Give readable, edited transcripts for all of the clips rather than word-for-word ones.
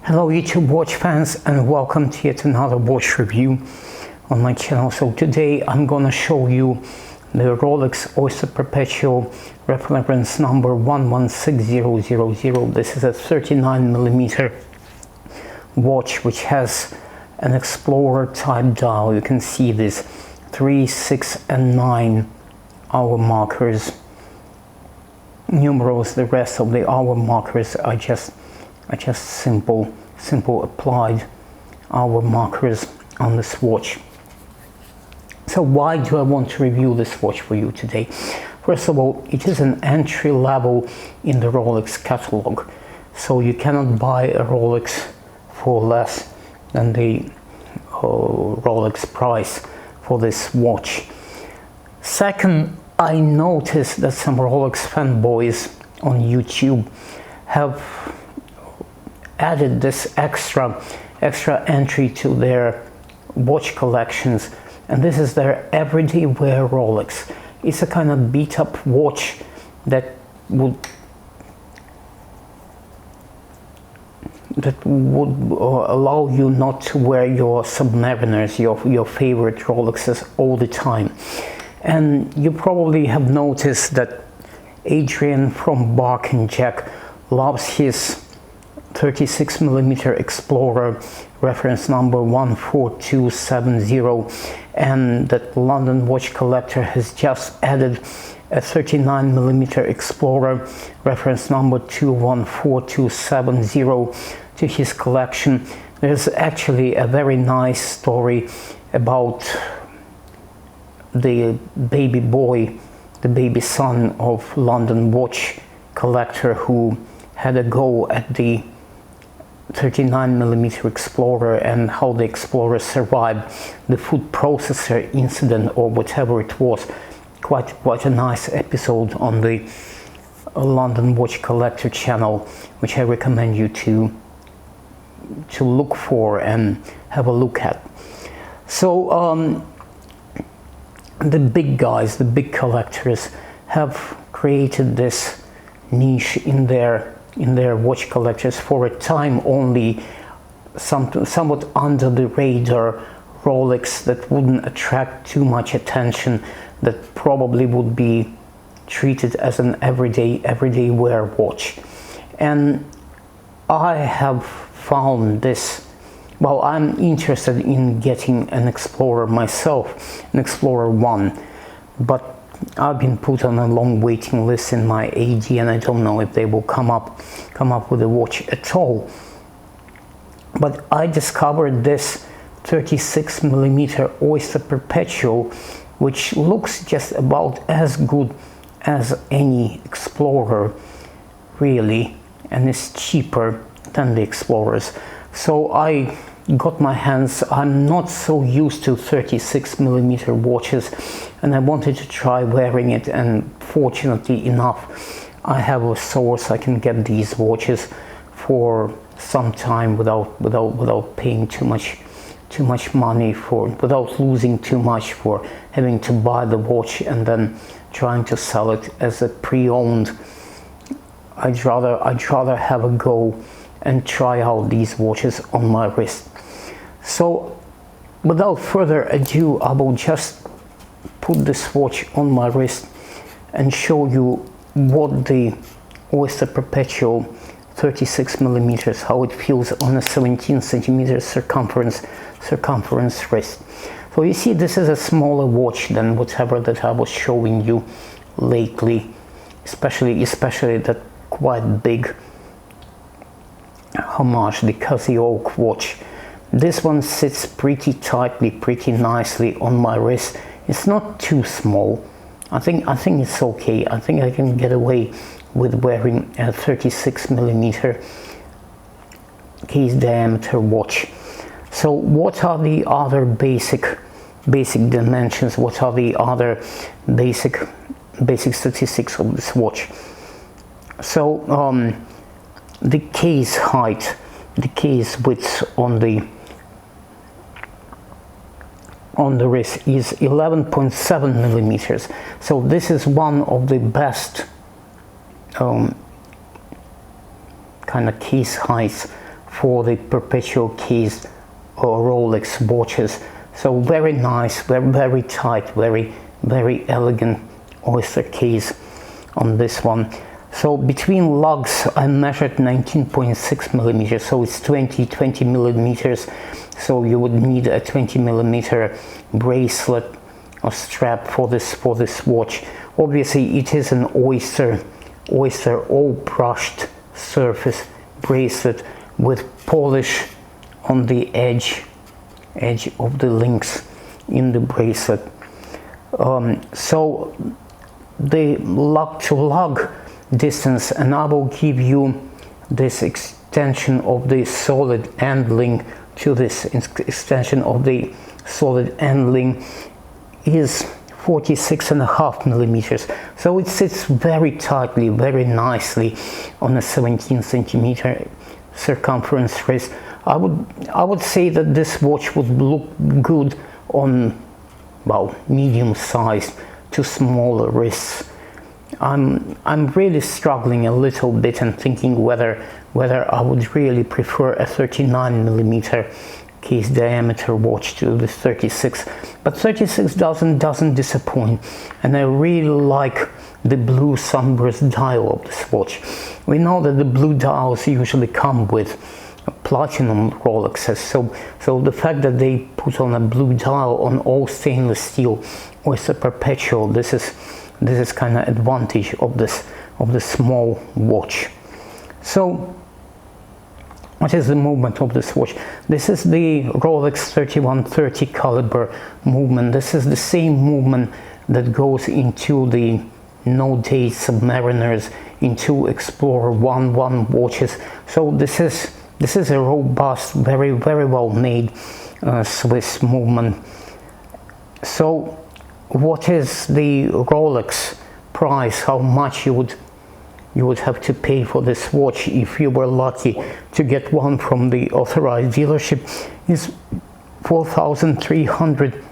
Hello YouTube watch fans, and welcome to yet another watch review on my channel. So today I'm gonna show you the Rolex Oyster Perpetual reference number 116000. This is a 39mm watch which has an Explorer type dial. You can see this 3, 6 and 9 hour markers, numerals. The rest of the hour markers are just simple applied hour markers on this watch. So why do I want to review this watch for you today? First of all, it is an entry level in the Rolex catalog, so you cannot buy a Rolex for less than the Rolex price for this watch. Second, I noticed that some Rolex fanboys on YouTube have added this extra entry to their watch collections, and this is their everyday wear Rolex. It's a kind of beat up watch that would allow you not to wear your Submariners, your favorite Rolexes all the time. And you probably have noticed that Adrian from Bark and Jack loves his 36mm Explorer reference number 14270, and that London watch collector has just added a 39mm Explorer reference number 214270 to his collection. There's actually a very nice story about the baby boy, the baby son of London watch collector, who had a go at the 39mm Explorer and how the Explorer survived the food processor incident or whatever it was. Quite a nice episode on the London Watch Collector channel, which I recommend you to look for and have a look at. So the big guys, the big collectors, have created this niche in their watch collectors for a time only, somewhat under the radar Rolex that wouldn't attract too much attention, that probably would be treated as an everyday wear watch. And I have found this, well, I'm interested in getting an Explorer myself, an Explorer 1, but I've been put on a long waiting list in my AD, and I don't know if they will come up with a watch at all. But I discovered this 36mm Oyster Perpetual, which looks just about as good as any Explorer, really, and is cheaper than the Explorers. So I got my hands, I'm not so used to 36mm watches, and I wanted to try wearing it, and fortunately enough I have a source. I can get these watches for some time without paying too much money for, without losing too much for having to buy the watch and then trying to sell it as a pre-owned. I'd rather have a go and try out these watches on my wrist. So without further ado, I will just put this watch on my wrist and show you what the Oyster Perpetual 36mm, how it feels on a 17cm circumference wrist. So you see, this is a smaller watch than whatever that I was showing you lately, especially that quite big homage, the Casio watch. This one sits pretty tightly, pretty nicely on my wrist. It's not too small. I think it's okay. I think I can get away with wearing a 36mm case diameter watch. So what are the other basic dimensions? What are the other basic statistics of this watch? So the case height, the case width on the wrist is 11.7mm. So this is one of the best kind of case heights for the Perpetual case or Rolex watches. So very nice, very, very tight, very, very elegant oyster case on this one. So between lugs I measured 19.6 millimeters, so it's 20 millimeters. So you would need a 20 millimeter bracelet or strap for this watch. Obviously it is an oyster all brushed surface bracelet with polish on the edge of the links in the bracelet. So the lug to lug distance, and I will give you this extension of the solid end link to this extension of the solid end link, is 46.5 millimeters. So it sits very tightly, very nicely on a 17 centimeter circumference wrist. I would say that this watch would look good on, well, medium sized to smaller wrists. I'm really struggling a little bit and thinking whether I would really prefer a 39 millimeter case diameter watch to the 36, but 36 doesn't disappoint, and I really like the blue sunburst dial of this watch. We know that the blue dials usually come with platinum Rolexes, so the fact that they put on a blue dial on all stainless steel Oyster Perpetual, this is kind of advantage of this small watch. So what is the movement of this watch? This is the Rolex 3130 caliber movement. This is the same movement that goes into the No Date Submariners, into Explorer 1 watches. So this is a robust, very, very well made Swiss movement. So what is the Rolex price? How much you would have to pay for this watch if you were lucky to get one from the authorized dealership is 4,300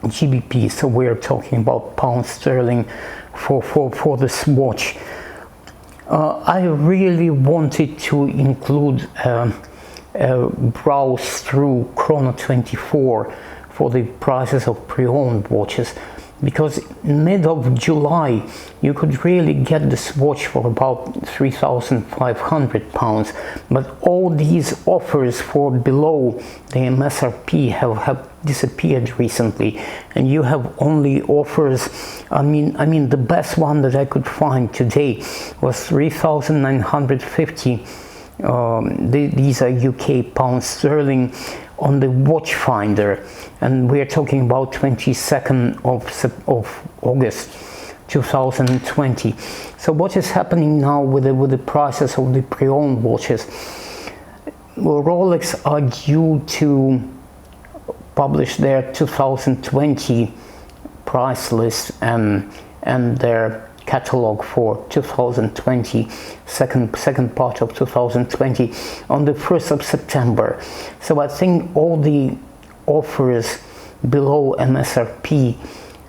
GBP. So we're talking about pounds sterling for this watch. I really wanted to include a browse through Chrono 24 for the prices of pre-owned watches, because mid of July you could really get this watch for about £3,500, but all these offers for below the MSRP have disappeared recently, and you have only offers. I mean the best one that I could find today was 3,950. These are UK pounds sterling on the watch finder, and we're talking about 22nd of August 2020. So what is happening now with the prices of the pre-owned watches? Well, Rolex are due to publish their 2020 price list and their catalog for 2020, second part of 2020 on the 1st of September. So I think all the offers below MSRP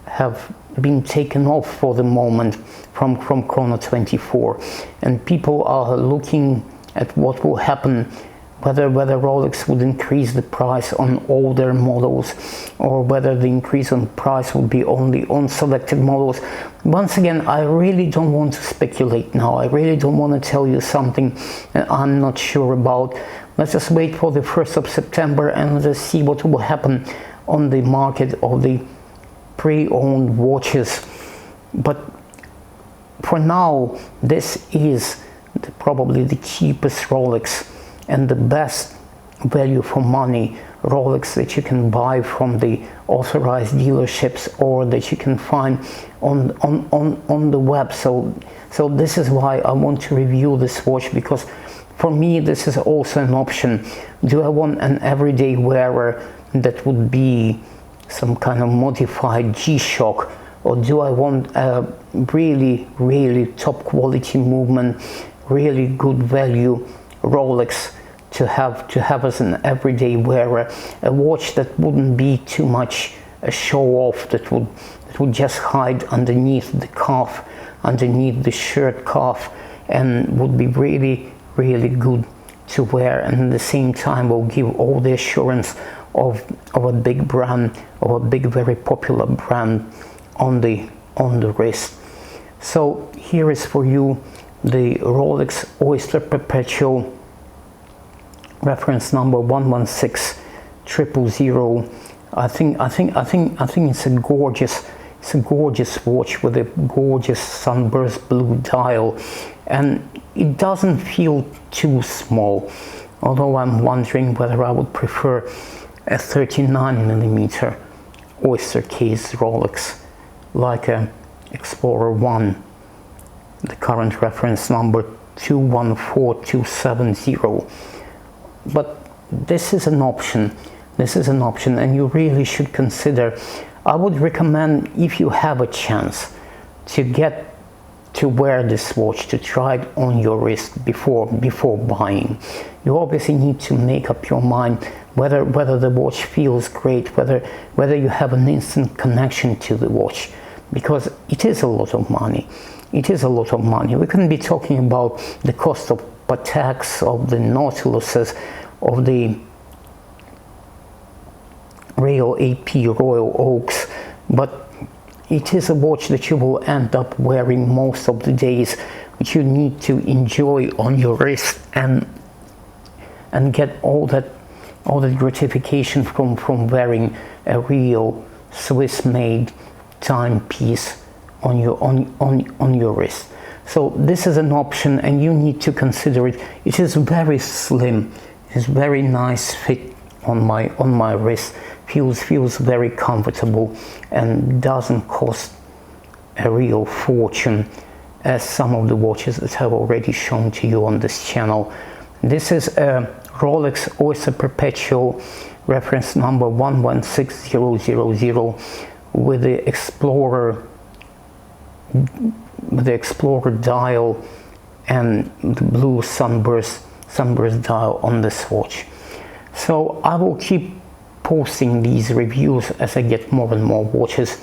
have been taken off for the moment from Chrono 24, and people are looking at what will happen, whether Rolex would increase the price on older models, or whether the increase on price would be only on selected models. Once again, I really don't want to speculate now. I really don't want to tell you something that I'm not sure about. Let's just wait for the 1st of September and let's see what will happen on the market of the pre-owned watches. But for now, this is probably the cheapest Rolex and the best value for money Rolex that you can buy from the authorized dealerships or that you can find on the web. So this is why I want to review this watch, because for me this is also an option. Do I want an everyday wearer that would be some kind of modified G-Shock, or do I want a really, really top quality movement, really good value Rolex to have as an everyday wearer, a watch that wouldn't be too much a show off, that would just hide underneath the cuff, underneath the shirt cuff, and would be really, really good to wear, and at the same time will give all the assurance of a big brand, of a big, very popular brand on the wrist. So here is for you the Rolex Oyster Perpetual, reference number 116000. I think it's a gorgeous watch with a gorgeous sunburst blue dial, and it doesn't feel too small, although I'm wondering whether I would prefer a 39mm Oyster case Rolex like a Explorer 1, the current reference number 214270. But this is an option, and you really should consider. I would recommend, if you have a chance, to get to wear this watch, to try it on your wrist before buying. You obviously need to make up your mind whether the watch feels great, whether you have an instant connection to the watch, because it is a lot of money. It is a lot of money. We can be talking about the cost of Pateks, of the Nautiluses, of the Rail AP Royal Oaks, but it is a watch that you will end up wearing most of the days, which you need to enjoy on your wrist and get all that gratification from wearing a real Swiss-made timepiece on your wrist. So this is an option, and you need to consider it. It is very slim. It is very nice fit on my wrist. Feels very comfortable and doesn't cost a real fortune, as some of the watches that I've already shown to you on this channel. This is a Rolex Oyster Perpetual, reference number 116000, with the Explorer dial and the blue sunburst dial on this watch. So I will keep posting these reviews as I get more and more watches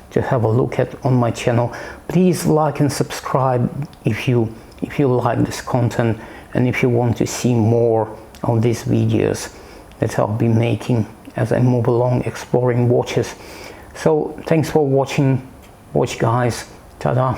to have a look at on my channel. Please like and subscribe if you like this content, and if you want to see more of these videos that I'll be making as I move along exploring watches. So thanks for watching. Watch guys. Ta-da.